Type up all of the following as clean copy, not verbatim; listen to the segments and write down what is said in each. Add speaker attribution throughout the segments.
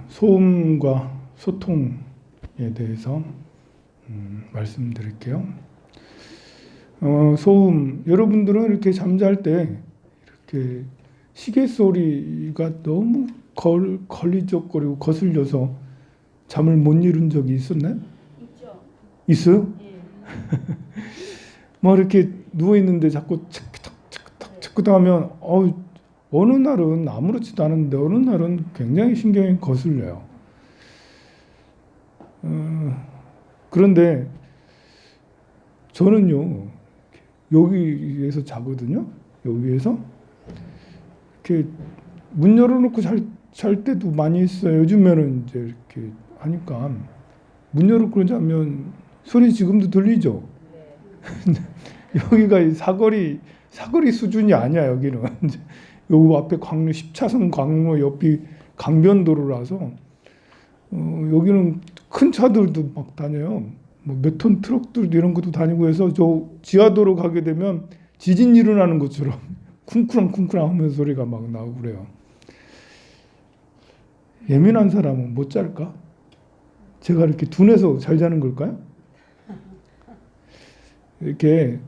Speaker 1: 소음과 소통에 대해서 말씀드릴게요. 소음, 여러분들은 이렇게 잠잘 때 이렇게 시계 소리가 너무 걸리적거리고 거슬려서 잠을 못 이룬 적이 있었나요?
Speaker 2: 있죠.
Speaker 1: 있어요?
Speaker 2: 예.
Speaker 1: 뭐 이렇게 누워 있는데 자꾸 체크탁 하면 어느 날은 아무렇지도 않은데 어느 날은 굉장히 신경이 거슬려요. 그런데 저는요 여기에서 자거든요. 여기에서 이렇게 문 열어놓고 잘 때도 많이 있어요. 요즘에는 이제 이렇게 하니까 문 열어놓고 자면 소리 지금도 들리죠. 여기가 사거리 수준이 아니야. 여기는 여기 앞에 10차선 광로 옆이 강변도로라서 여기는 큰 차들도 막 다녀요. 뭐 몇 톤 트럭들도 이런 것도 다니고 해서 저 지하도로 가게 되면 지진 일어나는 것처럼 쿵쿠랑 하면서 소리가 막 나고 그래요. 예민한 사람은 못 잘까? 제가 이렇게 둔해서 잘 자는 걸까요? 이렇게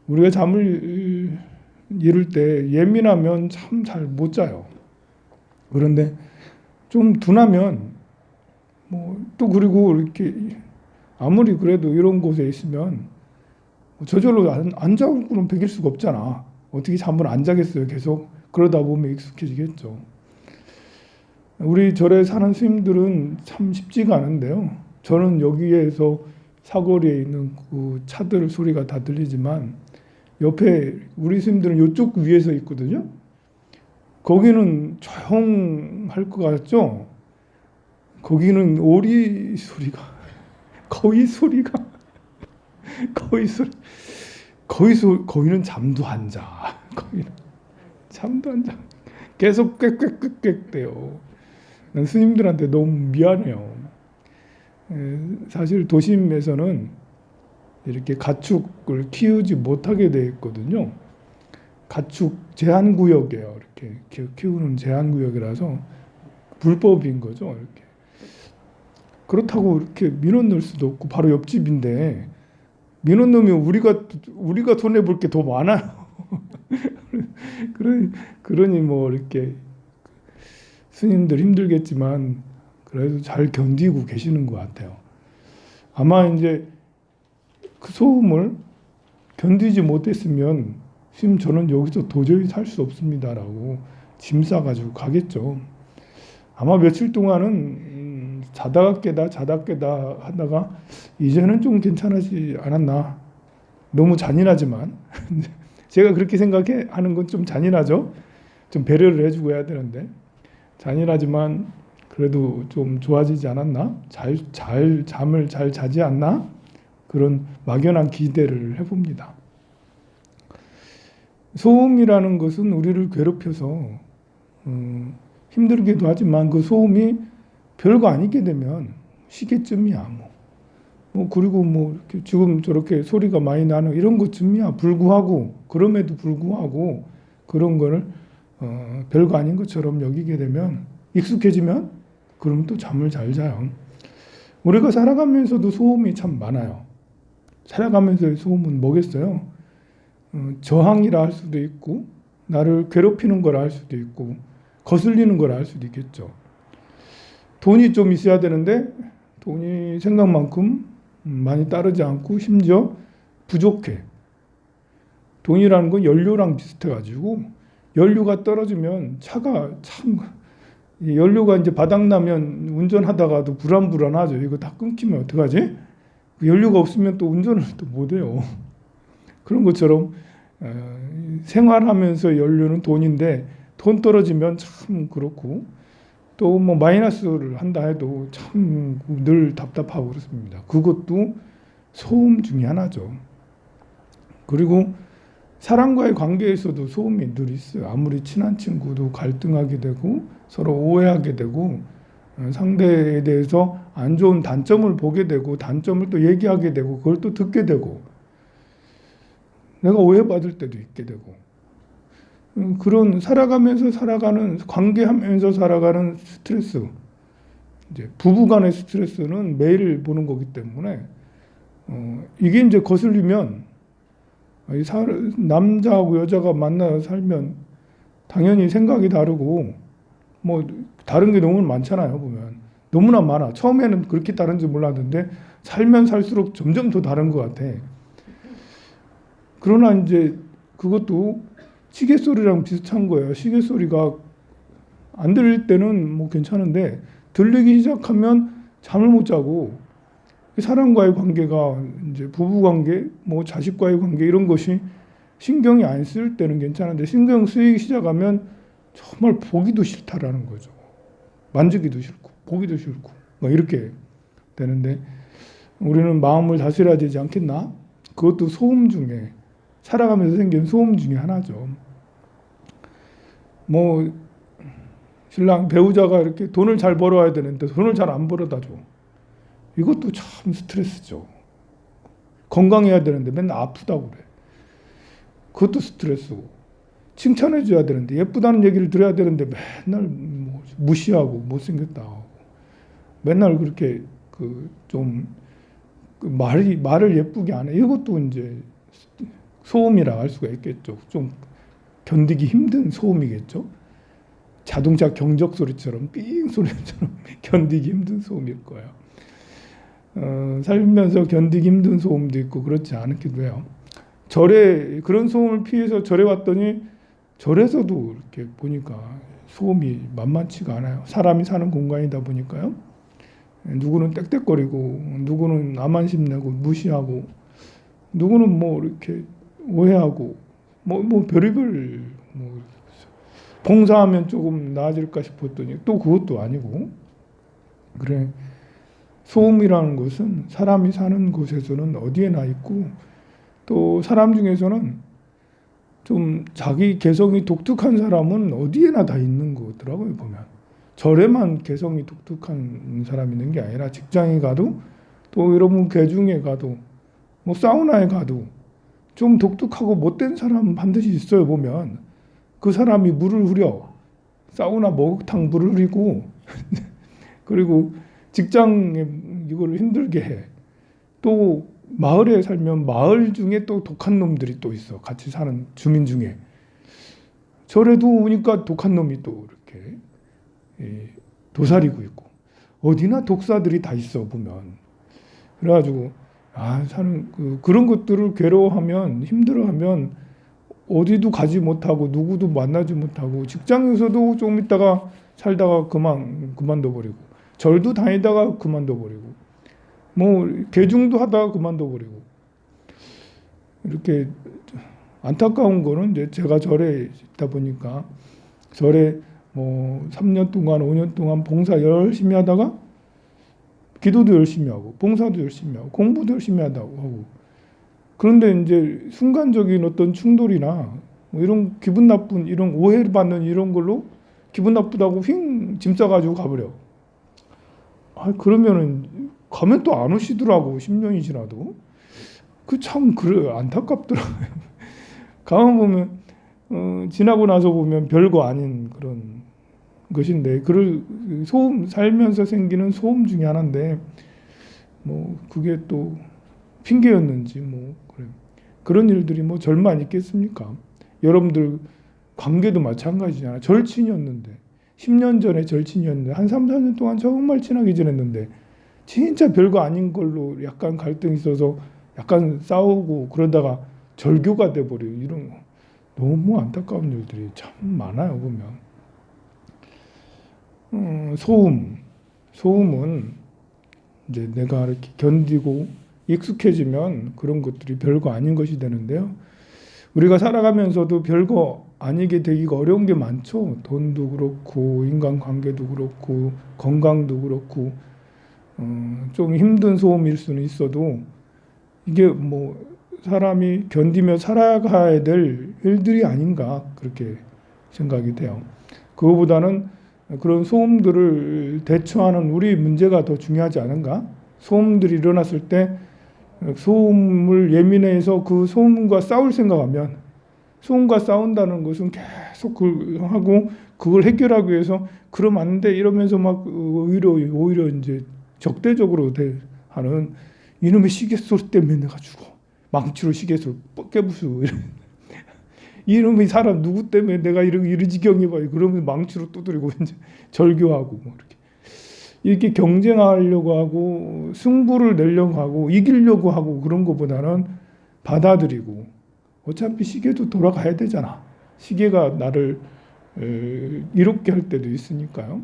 Speaker 1: 우리가 잠을 이룰 때 예민하면 참 잘 못 자요. 그런데 좀 둔하면 또 그리고 이렇게 아무리 그래도 이런 곳에 있으면 저절로 안 자고는 배길 수가 없잖아. 어떻게 잠을 안 자겠어요. 계속 그러다 보면 익숙해지겠죠. 우리 절에 사는 스님들은 참 쉽지가 않은데요. 저는 여기에서 사거리에 있는 그 차들 소리가 다 들리지만 옆에 우리 스님들은 이쪽 위에서 있거든요. 거기는 조용할 것 같죠? 거기는 오리 소리가 거의 거기는 잠도 안 자. 거기는 잠도 안 자. 계속 꽥꽥꽥꽥 대요. 난 스님들한테 너무 미안해요. 사실 도심에서는 이렇게 가축을 키우지 못하게 돼 있거든요. 가축 제한구역이에요. 이렇게 키우는 제한구역이라서 불법인 거죠. 이렇게. 그렇다고 이렇게 민원 넣을 수도 없고 바로 옆집인데 민원 넣으면 우리가 손해 볼 게 더 많아요. 그러니 뭐 이렇게 스님들 힘들겠지만 그래도 잘 견디고 계시는 것 같아요. 아마 이제 그 소음을 견디지 못했으면 스님 저는 여기서 도저히 살 수 없습니다라고 짐 싸가지고 가겠죠. 아마 며칠 동안은 자다가 깨다 하다가 이제는 좀 괜찮아지지 않았나. 너무 잔인하지만 제가 그렇게 생각하는 건 좀 잔인하죠. 좀 배려를 해주고 해야 되는데 잔인하지만 그래도 좀 좋아지지 않았나? 잠을 잘 자지 않나? 그런 막연한 기대를 해봅니다. 소음이라는 것은 우리를 괴롭혀서 힘들기도 하지만 그 소음이 별거 아니게 되면 시계쯤이야 그리고 이렇게 지금 저렇게 소리가 많이 나는 이런 것쯤이야 그럼에도 불구하고 그런 거를 별거 아닌 것처럼 여기게 되면 익숙해지면 그러면 또 잠을 잘 자요. 우리가 살아가면서도 소음이 참 많아요. 살아가면서의 소음은 뭐겠어요? 저항이라 할 수도 있고 나를 괴롭히는 거라 할 수도 있고 거슬리는 거라 할 수도 있겠죠. 돈이 좀 있어야 되는데 돈이 생각만큼 많이 따르지 않고 심지어 부족해. 돈이라는 건 연료랑 비슷해가지고 연료가 떨어지면 차가 참 연료가 이제 바닥나면 운전하다가도 불안하죠. 이거 다 끊기면 어떡하지? 연료가 없으면 또 운전을 또 못해요. 그런 것처럼 생활하면서 연료는 돈인데 돈 떨어지면 참 그렇고 또 마이너스를 한다 해도 참 늘 답답하고 그렇습니다. 그것도 소음 중에 하나죠. 그리고 사람과의 관계에서도 소음이 늘 있어요. 아무리 친한 친구도 갈등하게 되고 서로 오해하게 되고 상대에 대해서 안 좋은 단점을 보게 되고 단점을 또 얘기하게 되고 그걸 또 듣게 되고 내가 오해받을 때도 있게 되고 그런 살아가면서 살아가는 관계하면서 살아가는 스트레스, 이제 부부간의 스트레스는 매일 보는 거기 때문에 이게 이제 거슬리면 남자하고 여자가 만나 살면 당연히 생각이 다르고 뭐 다른 게 너무 많잖아요. 보면 너무나 많아. 처음에는 그렇게 다른지 몰랐는데 살면 살수록 점점 더 다른 것 같아. 그러나 이제 그것도 시계 소리랑 비슷한 거예요. 시계 소리가 안 들릴 때는 뭐 괜찮은데 들리기 시작하면 잠을 못 자고 사람과의 관계가 이제 부부 관계, 뭐 자식과의 관계 이런 것이 신경이 안 쓸 때는 괜찮은데 신경 쓰이기 시작하면 정말 보기도 싫다라는 거죠. 만지기도 싫고 보기도 싫고 뭐 이렇게 되는데 우리는 마음을 다스려야 되지 않겠나? 그것도 소음 중에 살아가면서 생긴 소음 중에 하나죠. 뭐 신랑 배우자가 이렇게 돈을 잘 벌어야 되는데 돈을 잘 안 벌어다 줘. 이것도 참 스트레스죠. 건강해야 되는데 맨날 아프다고 그래. 그것도 스트레스고. 칭찬해 줘야 되는데 예쁘다는 얘기를 들어야 되는데 맨날 뭐 무시하고 못생겼다 하고 맨날 그렇게 좀 말을 예쁘게 안 해. 이것도 이제 소음이라 할 수가 있겠죠. 좀 견디기 힘든 소음이겠죠. 자동차 경적 소리처럼 삥 소리처럼 견디기 힘든 소음일 거예요. 살면서 견디기 힘든 소음도 있고 그렇지 않기도 해요. 절에 그런 소음을 피해서 절에 왔더니 절에서도 이렇게 보니까 소음이 만만치가 않아요. 사람이 사는 공간이다 보니까요. 누구는 떽떽거리고 누구는 나만심 내고 무시하고 누구는 뭐 이렇게 오해하고 뭐 별의별 뭐 봉사하면 조금 나아질까 싶었더니 또 그것도 아니고 그래. 소음이라는 것은 사람이 사는 곳에서는 어디에나 있고 또 사람 중에서는 좀 자기 개성이 독특한 사람은 어디에나 다 있는 거더라고요. 보면 절에만 개성이 독특한 사람이 있는 게 아니라 직장에 가도 또 여러분 개중에 가도 뭐 사우나에 가도 좀 독특하고 못된 사람 반드시 있어요. 보면 그 사람이 물을 흐려 사우나 목욕탕 물을 흐리고 그리고 직장에 이거를 힘들게 해. 또 마을에 살면 마을 중에 또 독한 놈들이 또 있어. 같이 사는 주민 중에. 절에도 오니까 독한 놈이 또 이렇게 도사리고 있고. 어디나 독사들이 다 있어 보면. 그래가지고 그런 것들을 괴로워하면 힘들어하면 어디도 가지 못하고 누구도 만나지 못하고 직장에서도 좀 있다가 살다가 그만둬 버리고 절도 다니다가 그만둬 버리고 뭐 개중도 하다가 그만둬 버리고 이렇게 안타까운 거는 이제 제가 절에 있다 보니까 절에 뭐 3년 동안 5년 동안 봉사 열심히 하다가 기도도 열심히 하고 봉사도 열심히 하고 공부도 열심히 하고 그런데 이제 순간적인 어떤 충돌이나 뭐 이런 기분 나쁜 이런 오해를 받는 이런 걸로 기분 나쁘다고 짐 싸가지고 가버려. 그러면은 가면 또 안 오시더라고. 10년이 지나도. 참 그래 안타깝더라고요. 가만 보면 지나고 나서 보면 별거 아닌 그런 것인데 소음 살면서 생기는 소음 중에 하나인데 뭐 그게 또 핑계였는지 뭐 그래. 그런 일들이 뭐 절만 있겠습니까? 여러분들 관계도 마찬가지잖아. 절친이었는데 10년 전에 절친이었는데 한 3, 4년 동안 정말 친하게 지냈는데 진짜 별거 아닌 걸로 약간 갈등이 있어서 약간 싸우고 그러다가 절교가 돼버리고 이런 너무 안타까운 일들이 참 많아요. 보면 소음은 이제 내가 이렇게 견디고 익숙해지면 그런 것들이 별거 아닌 것이 되는데요. 우리가 살아가면서도 별거 아니게 되기가 어려운 게 많죠. 돈도 그렇고 인간관계도 그렇고 건강도 그렇고 좀 힘든 소음일 수는 있어도 이게 뭐 사람이 견디며 살아가야 될 일들이 아닌가 그렇게 생각이 돼요. 그거보다는 그런 소음들을 대처하는 우리 문제가 더 중요하지 않은가? 소음들이 일어났을 때 소음을 예민해서 그 소음과 싸울 생각하면 소음과 싸운다는 것은 계속 하고 그걸 해결하기 위해서 그러면 안 돼 이러면서 막 오히려 이제 적대적으로 하는 이놈의 시계 소리 때문에 내가 죽어. 망치로 시계 소리 깨부수고 이놈의 사람 누구 때문에 내가 이런 지경이 봐요. 그러면 망치로 두드리고 이제 절교하고 뭐 이렇게 경쟁하려고 하고 승부를 내려고 하고 이기려고 하고 그런 것보다는 받아들이고 어차피 시계도 돌아가야 되잖아. 시계가 나를 이롭게 할 때도 있으니까요.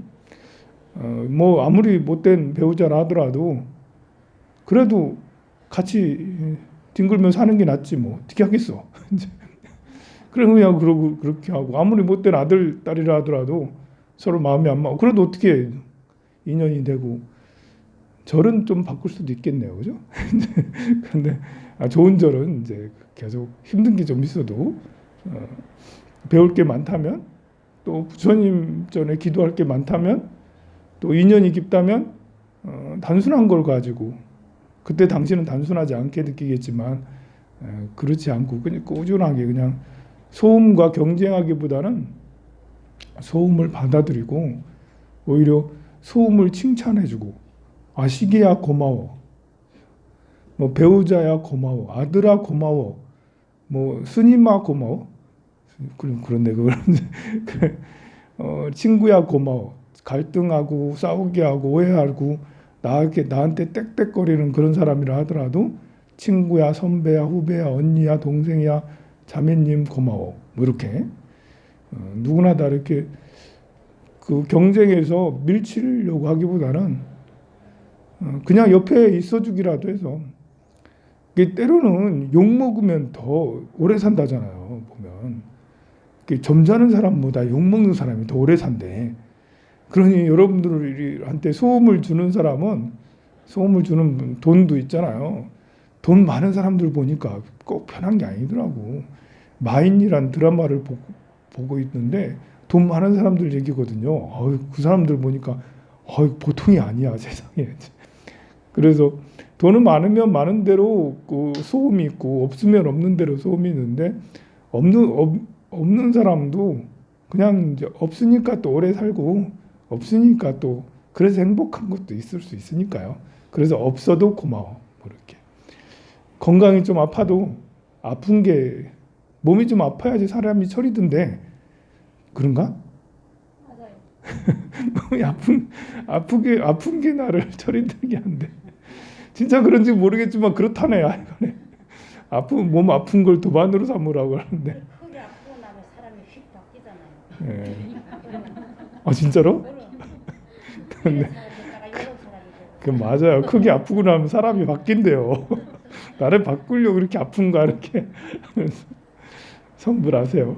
Speaker 1: 뭐 아무리 못된 배우자라 하더라도 그래도 같이 뒹굴며 사는 게 낫지 뭐 어떻게 하겠어. 그래 그냥 그러고 그렇게 하고 아무리 못된 아들 딸이라 하더라도 서로 마음이 안 맞고 그래도 어떻게 인연이 되고 절은 좀 바꿀 수도 있겠네요, 그죠? 그런데 좋은 절은 이제 계속 힘든 게 좀 있어도 배울 게 많다면 또 부처님 전에 기도할 게 많다면 또 인연이 깊다면 단순한 걸 가지고 그때 당신은 단순하지 않게 느끼겠지만 그렇지 않고 그냥 꾸준하게 그냥 소음과 경쟁하기보다는 소음을 받아들이고 오히려 소음을 칭찬해주고 시기야 고마워, 뭐 배우자야 고마워, 아들아 고마워, 뭐 스님아 고마워, 그런데 그걸 친구야 고마워, 갈등하고 싸우게 하고 오해하고 나한테 땡땡거리는 그런 사람이라 하더라도 친구야 선배야 후배야 언니야 동생이야 자매님 고마워 뭐 이렇게 누구나 다 이렇게 그 경쟁에서 밀치려고 하기보다는 그냥 옆에 있어주기라도 해서 때로는 욕 먹으면 더 오래 산다잖아요. 보면 점잖은 사람보다 욕 먹는 사람이 더 오래 산대. 그러니 여러분들한테 소음을 주는 사람은 소음을 주는 돈도 있잖아요. 돈 많은 사람들 보니까 꼭 편한 게 아니더라고. 마인이란 드라마를 보고 있는데 돈 많은 사람들 얘기거든요. 그 사람들 보니까 보통이 아니야 세상에. 그래서 돈은 많으면 많은 대로 그 소음이 있고 없으면 없는 대로 소음이 있는데 없는 사람도 그냥 이제 없으니까 또 오래 살고 없으니까 또 그래서 행복한 것도 있을 수 있으니까요. 그래서 없어도 고마워. 뭐 이렇게 건강이 좀 아파도 아픈 게 몸이 좀 아파야지 사람이 철이던데 그런가?
Speaker 2: 맞아요.
Speaker 1: 몸이 아픈 게 나를 철이들게 한데 진짜 그런지 모르겠지만 그렇다네. 몸 아픈 걸 도반으로 삼으라고 하는데.
Speaker 2: 크게 아프고 나면 사람이 휙 바뀌잖아요.
Speaker 1: 예. 진짜로?
Speaker 2: 이런
Speaker 1: 네.
Speaker 2: 사람이 있다가 이런 사람이
Speaker 1: 그 맞아요. 크게 아프고 나면 사람이 바뀐대요. 나를 바꾸려고 이렇게 아픈가 이렇게 성불하세요.